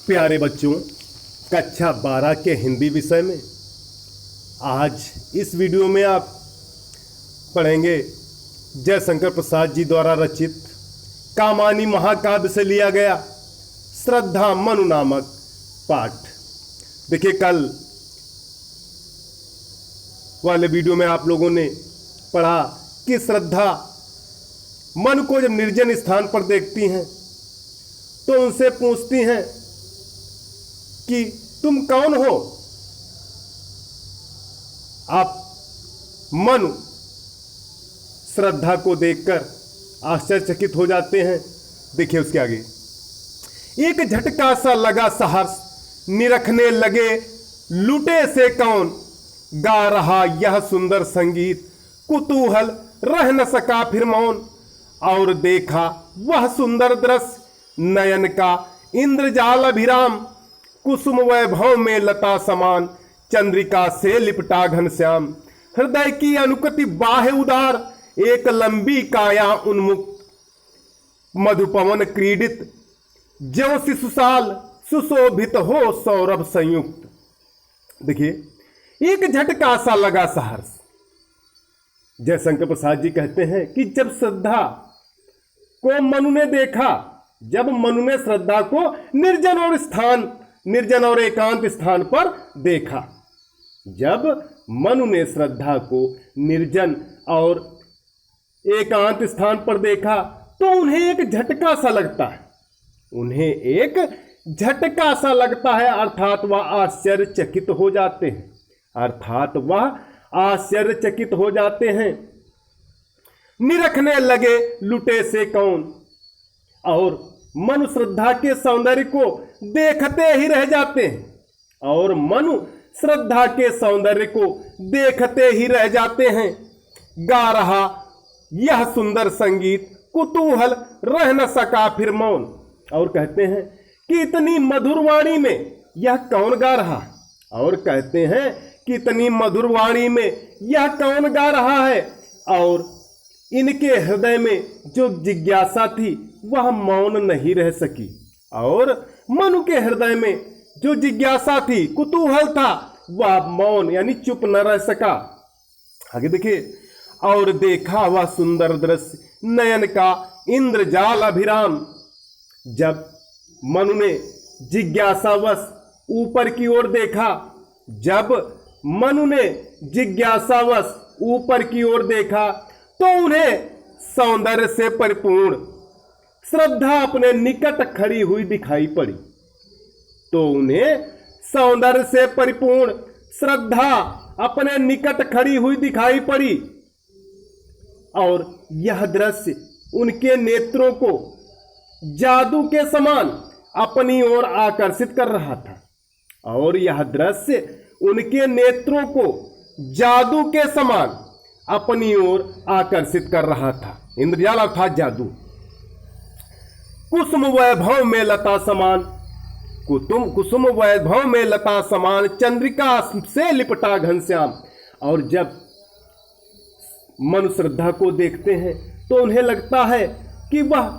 प्यारे बच्चों, कक्षा 12 के हिंदी विषय में आज इस वीडियो में आप पढ़ेंगे जयशंकर प्रसाद जी द्वारा रचित कामायनी महाकाव्य से लिया गया श्रद्धा मनु नामक पाठ। देखिए, कल वाले वीडियो में आप लोगों ने पढ़ा कि श्रद्धा मनु को जब निर्जन स्थान पर देखती हैं तो उनसे पूछती हैं कि तुम कौन हो। आप मनु श्रद्धा को देखकर आश्चर्यचकित हो जाते हैं। देखिए उसके आगे, एक झटका सा लगा सहर्ष, निरखने लगे लुटे से कौन, गा रहा यह सुंदर संगीत, कुतूहल रह न सका फिर मौन। और देखा वह सुंदर दृश्य, नयन का इंद्रजाल अभिराम, कुसुम वैभव में लता समान, चंद्रिका से लिपटा घनश्याम। हृदय की अनुकृति बाहे उदार, एक लंबी काया उन्मुक्त, मधुपवन क्रीडित, ज्यों शिशुशाल सुशोभित हो सौरभ संयुक्त। देखिए, एक झटका सा लगा सहर्ष। जयशंकर प्रसाद जी कहते हैं कि जब श्रद्धा को मनु ने देखा, जब मनु ने श्रद्धा को निर्जन और एकांत स्थान पर देखा, जब मनु ने श्रद्धा को निर्जन और एकांत स्थान पर देखा तो उन्हें एक झटका सा लगता है, उन्हें एक झटका सा लगता है, अर्थात वह आश्चर्यचकित हो जाते हैं, अर्थात वह आश्चर्यचकित हो जाते हैं। निरखने लगे लुटे से कौन, और मनु श्रद्धा के सौंदर्य को देखते ही रह जाते हैं, और मनु श्रद्धा के सौंदर्य को देखते ही रह जाते हैं। गा रहा यह सुंदर संगीत, कुतूहल रह न सका फिर मौन। और कहते हैं कि इतनी मधुर वाणी में यह कौन गा रहा, और कहते हैं कि इतनी मधुर वाणी में यह कौन गा रहा है। और इनके हृदय में जो जिज्ञासा थी वह मौन नहीं रह सकी, और मनु के हृदय में जो जिज्ञासा थी, कुतूहल था, वह मौन यानी चुप न रह सका। आगे देखिए, और देखा वह सुंदर दृश्य, नयन का इंद्रजाल अभिराम। जब मनु ने जिज्ञासावश ऊपर की ओर देखा, जब मनु ने जिज्ञासावश ऊपर की ओर देखा तो उन्हें सौंदर्य से परिपूर्ण श्रद्धा अपने निकट खड़ी हुई दिखाई पड़ी, तो उन्हें सौंदर्य से परिपूर्ण श्रद्धा अपने निकट खड़ी हुई दिखाई पड़ी। और यह दृश्य उनके नेत्रों को जादू के समान अपनी ओर आकर्षित कर रहा था, और यह दृश्य उनके नेत्रों को जादू के समान अपनी ओर आकर्षित कर रहा था। इंद्रजाल अर्थात जादू। कुसुम वैभव में लता समान, कुसुम वैभव में लता समान, चंद्रिका से लिपटा घनश्याम। और जब मनु श्रद्धा को देखते हैं तो उन्हें लगता है कि वह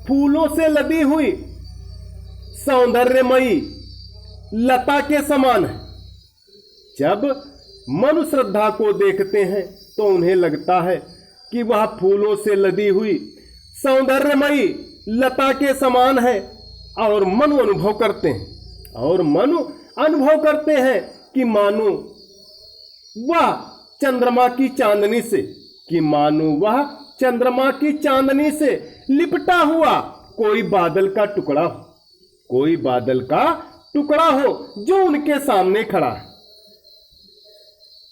फूलों से लदी हुई सौंदर्यमयी लता के समान है। जब मनु श्रद्धा को देखते हैं तो उन्हें लगता है कि वह फूलों से लदी हुई सौंदर्यमयी लता के समान है। और मनु अनुभव करते हैं कि मानो वह चंद्रमा की चांदनी से, लिपटा हुआ कोई बादल का टुकड़ा हो जो उनके सामने खड़ा है।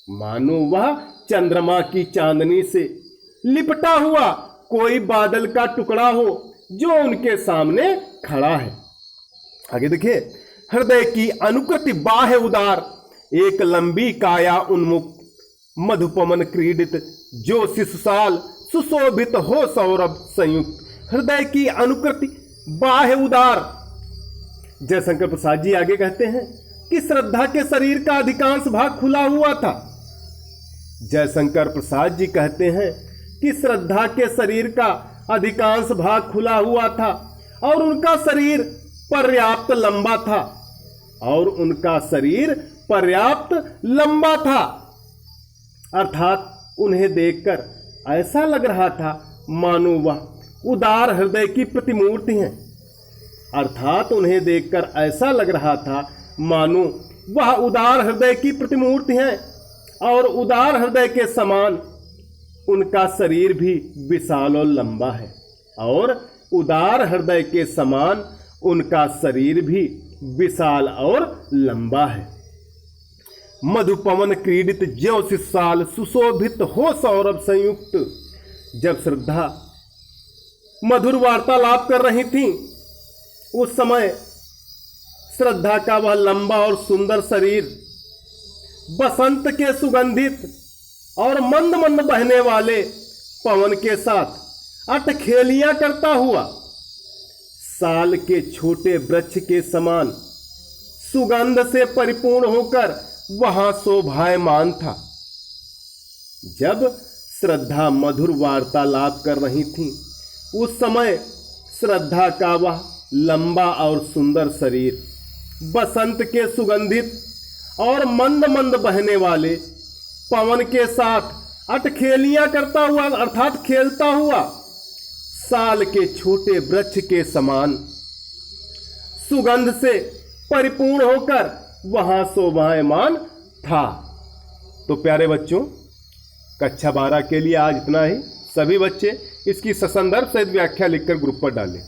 मानो वह चंद्रमा की चांदनी से लिपटा हुआ कोई बादल का टुकड़ा हो जो उनके सामने खड़ा है। आगे देखिए, हृदय की अनुकृति बाहे उदार, एक लंबी काया उन्मुक्त, मधुपवन क्रीडित, जो शिशुशाल सुशोभित हो सौरभ संयुक्त। हृदय की अनुकृति बाहे उदार। जयशंकर प्रसाद जी आगे कहते हैं कि श्रद्धा के शरीर का अधिकांश भाग खुला हुआ था। जयशंकर प्रसाद जी कहते हैं कि श्रद्धा के शरीर का अधिकांश भाग खुला हुआ था और उनका शरीर पर्याप्त लंबा था और उनका शरीर पर्याप्त लंबा था। अर्थात उन्हें देखकर ऐसा लग रहा था मानो वह उदार हृदय की प्रतिमूर्ति हैं। अर्थात उन्हें देखकर ऐसा लग रहा था मानो वह उदार हृदय की प्रतिमूर्ति हैं और उदार हृदय के समान उनका शरीर भी विशाल और लंबा है और उदार हृदय के समान उनका शरीर भी विशाल और लंबा है। मधुपवन क्रीडित ज्यों शिशाल सुशोभित हो सौरभ संयुक्त। जब श्रद्धा मधुर वार्तालाप कर रही थी उस समय श्रद्धा का वह लंबा और सुंदर शरीर बसंत के सुगंधित और मंद मंद बहने वाले पवन के साथ अटखेलियां करता हुआ साल के छोटे वृक्ष के समान सुगंध से परिपूर्ण होकर वहां शोभायमान था। जब श्रद्धा मधुर वार्तालाप कर रही थी उस समय श्रद्धा का वह लंबा और सुंदर शरीर बसंत के सुगंधित और मंद मंद बहने वाले पवन के साथ अटखेलियां करता हुआ अर्थात खेलता हुआ साल के छोटे वृक्ष के समान सुगंध से परिपूर्ण होकर वहां शोभायमान था। तो प्यारे बच्चों, कक्षा 12 के लिए आज इतना ही। सभी बच्चे इसकी ससंदर्भ सहित व्याख्या लिखकर ग्रुप पर डालें।